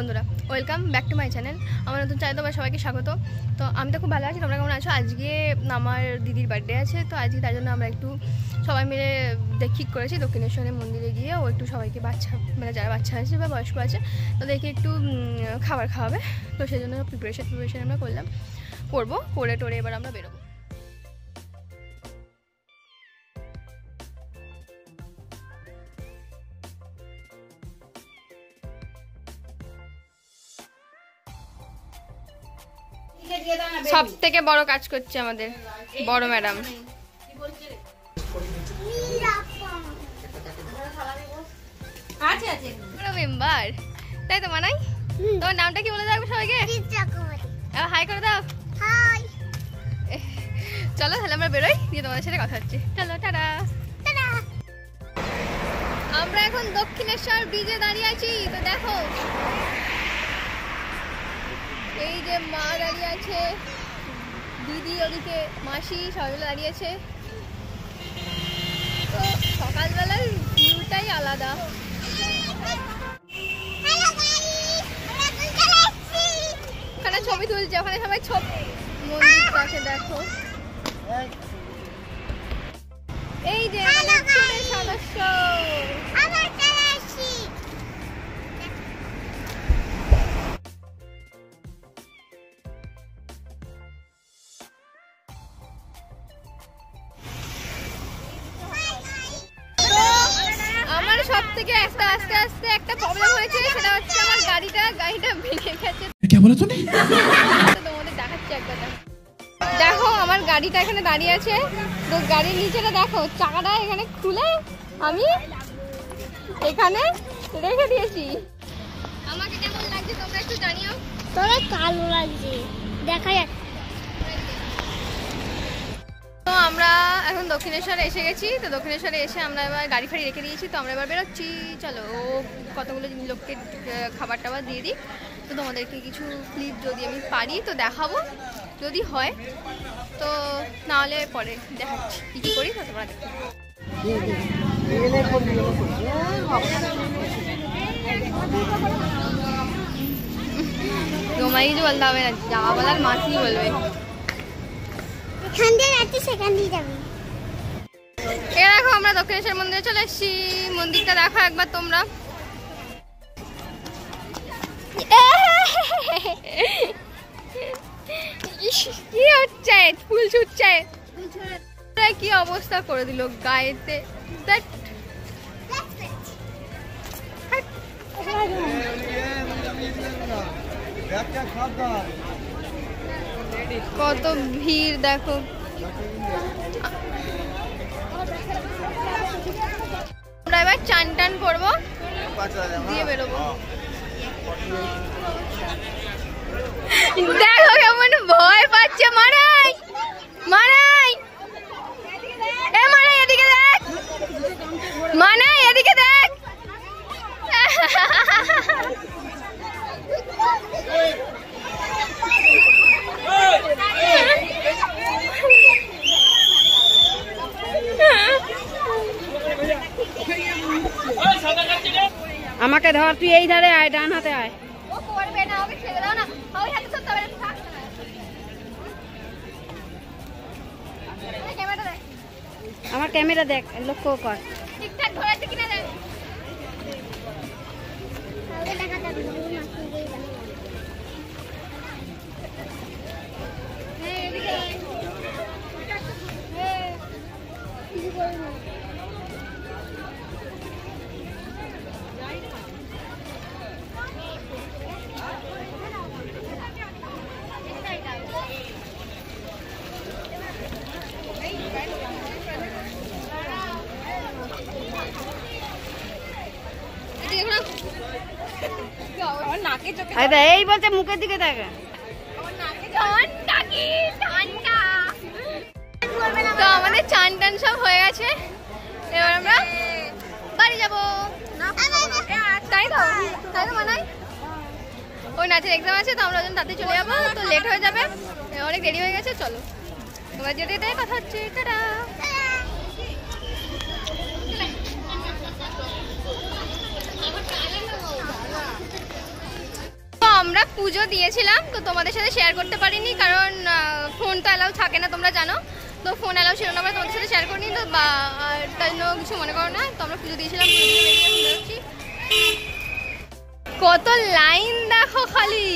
বন্ধুরা, welcome back to my channel. আমার নতুন চ্যানেলে তোমার সবাইকে স্বাগত। তো আমি তো খুব ভালো আছি, তোমরা কেমন আছো? আজকে আমার দিদির বার্থডে আছে, তো আজকে তার জন্য আমরা একটু সবাই মিলে ঠিক করেছি দক্ষিণেশ্বরের মন্দিরে গিয়ে ও একটু সবাইকে বাচ্চা মানে যারা বাচ্চা আছে বা বয়স্ক আছে তাদেরকে একটু খাবার খাওয়াবে। তো সেই জন্য প্রিপারেশন আমরা করবো করে টোরে এবার আমরা বেরোবো। সব থেকে বড় কাজ করছে আমাদের বড় ম্যাডাম। মেম্বার তাই তো মানাই। তোমার নামটা কি বলে দাও সবাইকে? হাই করে দাও। চলো তাহলে আমরা বেরোই, দিয়ে তোমাদের সাথে কথা হচ্ছে। চলো টাটা। আমরা এখন দক্ষিণেশ্বর ব্রিজে দাঁড়িয়ে আছি। তো দেখো এই যে মা দাঁড়িয়ে আছে, দিদি ওদিকে মাসি সবাই মিলে দাঁড়িয়ে আছে। তো সকালবেলার ভিউটাই আলাদা। ওখানে ছবি তুলছে, ওখানে সবাই ছবি মন্দিরটাকে দেখো। এই যে সদস্য সব থেকে আস্তে আস্তে একটা প্রবলেম হয়েছে, সেটা হচ্ছে আমার গাড়িটা ভেঙে গেছে। তোমাদের দেখাচ্ছি একবার। দেখো আমার গাড়িটা এখানে দাঁড়িয়ে আছে, তো গাড়ির নিচেটা দেখো, চাকাটা এখানে খুলে আমি এখানে রেখে দিয়েছি। আমাকে কেমন লাগছে তোমরা একটু জানিও। তোরা কালো লাগছে দেখা যাচ্ছে। তো আমরা এখন দক্ষিণেশ্বরে এসে গেছি। তো দক্ষিণেশ্বরে এসে আমরা এবার গাড়ি ফাড়ি রেখে দিয়েছি, তো আমরা এবার বেরোচ্ছি। চলো কতগুলো লোককে খাবার টাবার দিয়ে দিই। তো তোমাদেরকে কিছু ক্লিপ যদি আমি পারি তো দেখাবো, যদি হয় তো, নাহলে পরে দেখাচ্ছি কী করি। তো তোমরা দেখো। তোমায় কিছু বলতে হবে না, যা বলার মাসি বলবে। দেখো আমরা দক্ষিণেশ্বর মন্দিরে চলে এসেছি। মন্দিরটা দেখো একবার তোমরা। কি হচ্ছে? ফুল ছুটছে, কি অবস্থা করে দিল গায়েতে। কত ভিড় দেখো। আমরা এবার চান টান করবো, দিয়ে বেরোবো। দেখো কেমন ভয় পাচ্ছে মারাই মারাই। এ মারাই এদিকে দেখ, মানাই এদিকে দেখ। আমাকে ধর, তুই এই ধারে আয়, ডান হাতে আয়। ও করবে না, ওকে ছেড়ে দাও না। ওই হাতে ধরতে হবে। ক্যামেরা দেখ, আমার ক্যামেরা দেখ, লক্ষ্য কর ঠিকঠাক ধরেছে কিনা দেখ। এই বলতে মুখের দিকে দেখা। তো আমাদের চান টান সব হয়ে গেছে, এবার আমরা বাড়ি যাবো। তাই তো তাই তো মানাই। ওই নাচের এক্সাম আছে, তো আমরা তাতে চলে যাবো, তো লেট হয়ে যাবে, অনেক দেরি হয়ে গেছে। চলো তোমরা যেতে কথা হচ্ছে। টাটা। আমরা পুজো দিয়েছিলাম, তো তোমাদের সাথে শেয়ার করতে পারিনি কারণ ফোন তো অ্যালাউ থাকে না, তোমরা জানো। তো ফোন অ্যালাউ ছিল না, আমরা তোমাদের সাথে শেয়ার করিনি, তো তাই জন্য কিছু মনে করো না। তো আমরা পুজো দিয়েছিলাম, পুজো দিয়ে বেরিয়ে এখন বেরোচ্ছি। কত লাইন দেখো খালি।